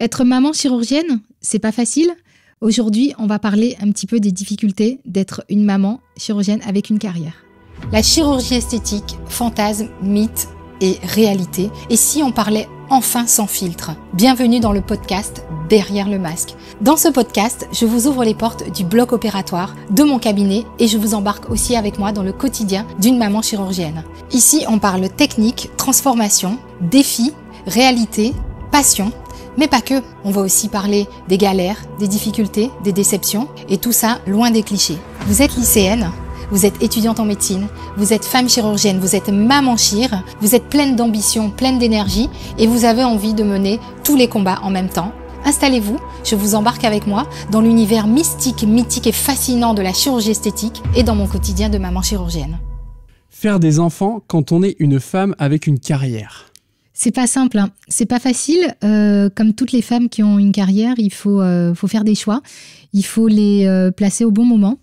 Être maman chirurgienne, c'est pas facile. Aujourd'hui, on va parler un petit peu des difficultés d'être une maman chirurgienne avec une carrière. La chirurgie esthétique, fantasme, mythe et réalité. Et si on parlait enfin sans filtre? Bienvenue dans le podcast Derrière le masque. Dans ce podcast, je vous ouvre les portes du bloc opératoire, de mon cabinet et je vous embarque aussi avec moi dans le quotidien d'une maman chirurgienne. Ici, on parle technique, transformation, défis, réalité, passion. Mais pas que, on va aussi parler des galères, des difficultés, des déceptions, et tout ça loin des clichés. Vous êtes lycéenne, vous êtes étudiante en médecine, vous êtes femme chirurgienne, vous êtes maman chir, vous êtes pleine d'ambition, pleine d'énergie, et vous avez envie de mener tous les combats en même temps. Installez-vous, je vous embarque avec moi dans l'univers mystique, mythique et fascinant de la chirurgie esthétique et dans mon quotidien de maman chirurgienne. Faire des enfants quand on est une femme avec une carrière. C'est pas simple, hein. C'est pas facile. Comme toutes les femmes qui ont une carrière, il faut faire des choix. Il faut les placer au bon moment.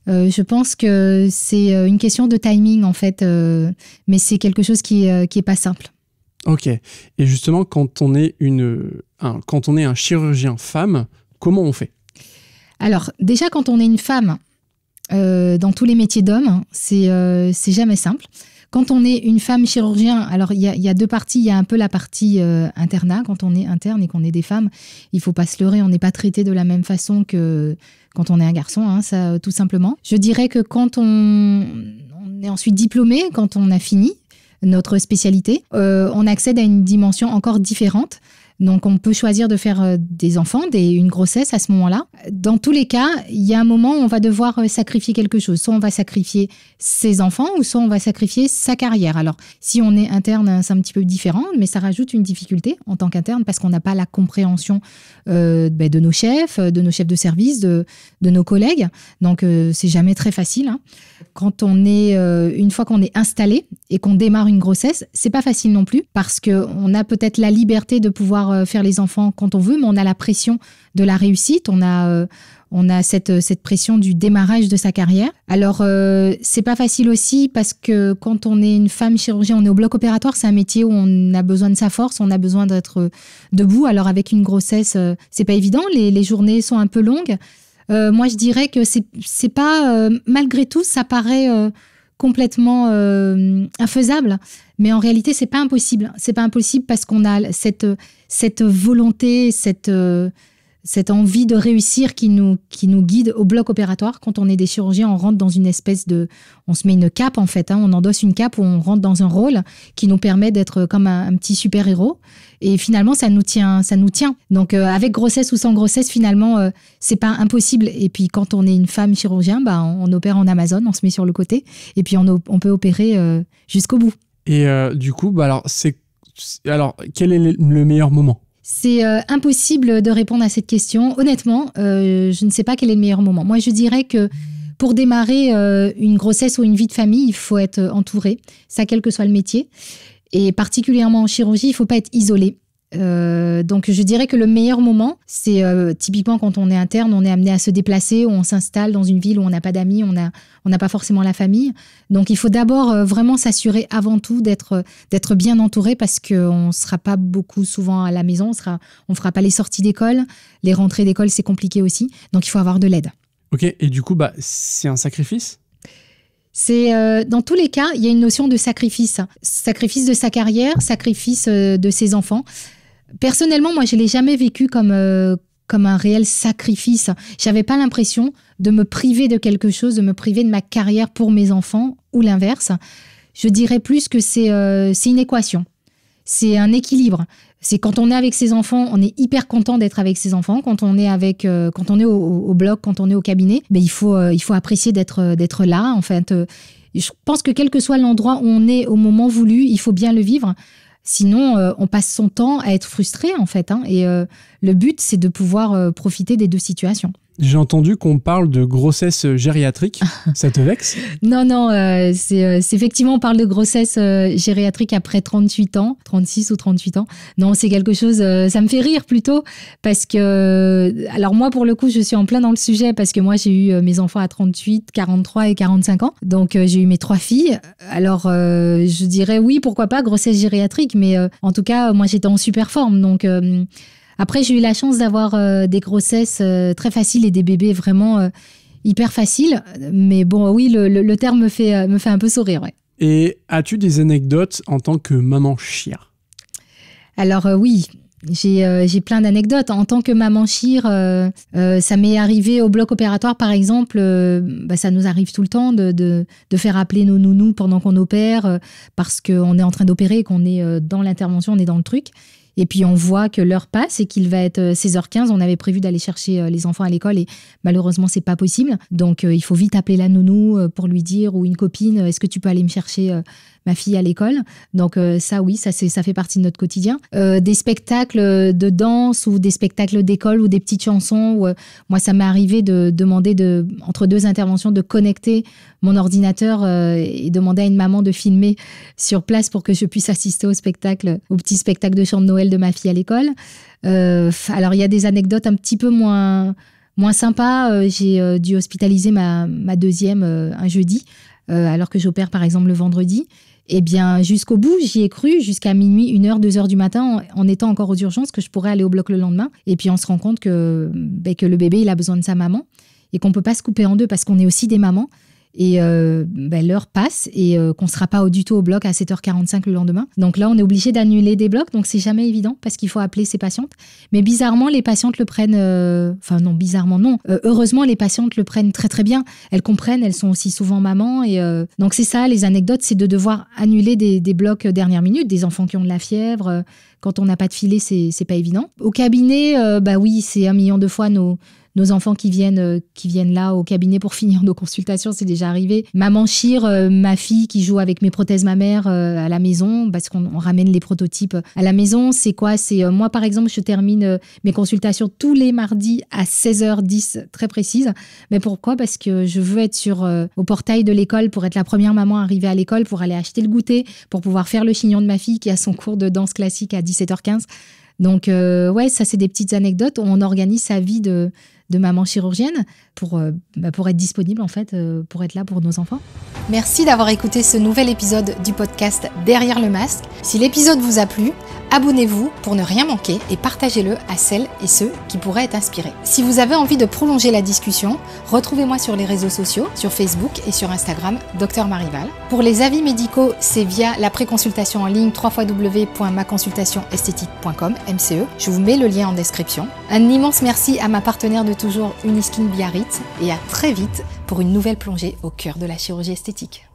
Je pense que c'est une question de timing en fait, mais c'est quelque chose qui est pas simple. Ok. Et justement, quand on est un chirurgien femme, comment on fait? Alors déjà, quand on est une femme dans tous les métiers d'hommes, c'est jamais simple. Quand on est une femme chirurgien, alors il y a deux parties. Il y a un peu la partie internat. Quand on est interne et qu'on est des femmes, il faut pas se leurrer, on n'est pas traité de la même façon que quand on est un garçon, hein, ça tout simplement. Je dirais que quand on est ensuite diplômé, quand on a fini notre spécialité, on accède à une dimension encore différente. Donc, on peut choisir de faire des enfants, une grossesse à ce moment-là. Dans tous les cas, il y a un moment où on va devoir sacrifier quelque chose. Soit on va sacrifier ses enfants ou soit on va sacrifier sa carrière. Alors, si on est interne, c'est un petit peu différent, mais ça rajoute une difficulté en tant qu'interne parce qu'on n'a pas la compréhension de nos chefs de service, de nos collègues. Donc, c'est jamais très facile, hein. Quand on est, une fois qu'on est installé et qu'on démarre une grossesse, c'est pas facile non plus parce qu'on a peut-être la liberté de pouvoir faire les enfants quand on veut, mais on a la pression de la réussite, on a cette pression du démarrage de sa carrière. Alors, c'est pas facile aussi parce que quand on est une femme chirurgienne, on est au bloc opératoire, c'est un métier où on a besoin de sa force, on a besoin d'être debout. Alors, avec une grossesse, c'est pas évident, les journées sont un peu longues. Moi, je dirais que c'est pas, malgré tout, ça paraît complètement infaisable, mais en réalité, c'est pas impossible. C'est pas impossible parce qu'on a cette volonté, cette envie de réussir qui nous guide au bloc opératoire. Quand on est des chirurgiens, on rentre dans une espèce on se met une cape en fait, hein, on endosse une cape où on rentre dans un rôle qui nous permet d'être comme un petit super-héros. Et finalement, ça nous tient. Donc, avec grossesse ou sans grossesse, finalement, c'est pas impossible. Et puis, quand on est une femme chirurgien, on opère en Amazon, on se met sur le côté, et puis on peut opérer jusqu'au bout. Et du coup, alors, quel est le meilleur moment? C'est impossible de répondre à cette question. Honnêtement, je ne sais pas quel est le meilleur moment. Moi, je dirais que pour démarrer une grossesse ou une vie de famille, il faut être entouré, ça quel que soit le métier. Et particulièrement en chirurgie, il ne faut pas être isolé. Donc, je dirais que le meilleur moment, c'est typiquement quand on est interne, on est amené à se déplacer, ou on s'installe dans une ville où on n'a pas d'amis, on n'a pas forcément la famille. Donc, il faut d'abord vraiment s'assurer avant tout d'être bien entouré parce qu'on ne sera pas beaucoup souvent à la maison, on fera pas les sorties d'école, les rentrées d'école, c'est compliqué aussi. Donc, il faut avoir de l'aide. Ok, et du coup, c'est un sacrifice? C'est dans tous les cas, il y a une notion de sacrifice. Sacrifice de sa carrière, sacrifice de ses enfants. Personnellement, moi, je l'ai jamais vécu comme un réel sacrifice. J'avais pas l'impression de me priver de quelque chose, de me priver de ma carrière pour mes enfants ou l'inverse. Je dirais plus que c'est une équation. C'est un équilibre. C'est quand on est avec ses enfants, on est hyper content d'être avec ses enfants. Quand on est au bloc, quand on est au cabinet, il faut apprécier d'être là. En fait, je pense que quel que soit l'endroit où on est au moment voulu, il faut bien le vivre. Sinon, on passe son temps à être frustré, en fait, hein. Et le but, c'est de pouvoir profiter des deux situations. J'ai entendu qu'on parle de grossesse gériatrique. Ça te vexe? Non, c'est effectivement, on parle de grossesse gériatrique après 38 ans, 36 ou 38 ans. Non, c'est quelque chose, ça me fait rire plutôt, parce que, alors moi, pour le coup, je suis en plein dans le sujet, parce que moi, j'ai eu mes enfants à 38, 43 et 45 ans. Donc, j'ai eu mes 3 filles. Alors, je dirais oui, pourquoi pas, grossesse gériatrique, mais en tout cas, moi, j'étais en super forme. Donc, Après, j'ai eu la chance d'avoir des grossesses très faciles et des bébés vraiment hyper faciles. Mais bon, oui, le terme me fait un peu sourire. Ouais. Et as-tu des anecdotes en tant que maman chire? Alors oui, j'ai plein d'anecdotes. En tant que maman chire, ça m'est arrivé au bloc opératoire, par exemple. Ça nous arrive tout le temps de faire appeler nos nounous pendant qu'on opère parce qu'on est en train d'opérer et qu'on est dans l'intervention, on est dans le truc. Et puis, on voit que l'heure passe et qu'il va être 16h15. On avait prévu d'aller chercher les enfants à l'école et malheureusement, c'est pas possible. Donc, il faut vite appeler la nounou pour lui dire ou une copine, est-ce que tu peux aller me chercher ma fille à l'école? Donc, ça, oui, ça fait partie de notre quotidien. Des spectacles de danse ou des spectacles d'école ou des petites chansons. Moi, ça m'est arrivé de demander entre 2 interventions de connecter mon ordinateur et demander à une maman de filmer sur place pour que je puisse assister au petit spectacle de chant de Noël de ma fille à l'école. Alors, il y a des anecdotes un petit peu moins sympas. J'ai dû hospitaliser ma deuxième un jeudi, alors que j'opère par exemple le vendredi. Eh bien, jusqu'au bout, j'y ai cru, jusqu'à minuit, 1h, 2h du matin, en étant encore aux urgences, que je pourrais aller au bloc le lendemain. Et puis, on se rend compte que le bébé, il a besoin de sa maman et qu'on ne peut pas se couper en deux parce qu'on est aussi des mamans. Et l'heure passe et qu'on ne sera pas du tout au bloc à 7h45 le lendemain. Donc là, on est obligé d'annuler des blocs. Donc, c'est jamais évident parce qu'il faut appeler ses patientes. Mais bizarrement, les patientes le prennent... non, bizarrement, non. Heureusement, les patientes le prennent très, très bien. Elles comprennent, elles sont aussi souvent mamans. Et donc, c'est ça, les anecdotes, c'est de devoir annuler des blocs dernière minute, des enfants qui ont de la fièvre. Quand on n'a pas de filet, c'est pas évident. Au cabinet, oui, c'est 1 million de fois nos enfants qui viennent là au cabinet pour finir nos consultations, c'est déjà arrivé. Maman chire, ma fille qui joue avec mes prothèses mammaires à la maison, parce qu'on ramène les prototypes à la maison. C'est quoi? C'est moi, par exemple, je termine mes consultations tous les mardis à 16h10, très précise. Mais pourquoi? Parce que je veux être au portail de l'école pour être la première maman arrivée à l'école, pour aller acheter le goûter, pour pouvoir faire le chignon de ma fille qui a son cours de danse classique à 17h15. Donc, ça, c'est des petites anecdotes. On organise sa vie de maman chirurgienne pour être disponible, en fait, pour être là pour nos enfants. Merci d'avoir écouté ce nouvel épisode du podcast Derrière le masque. Si l'épisode vous a plu, abonnez-vous pour ne rien manquer et partagez-le à celles et ceux qui pourraient être inspirés. Si vous avez envie de prolonger la discussion, retrouvez-moi sur les réseaux sociaux, sur Facebook et sur Instagram, Dr Marival. Pour les avis médicaux, c'est via la préconsultation en ligne www.maconsultationesthétique.com, MCE. Je vous mets le lien en description. Un immense merci à ma partenaire de toujours, Uniskin Biarritz, et à très vite pour une nouvelle plongée au cœur de la chirurgie esthétique.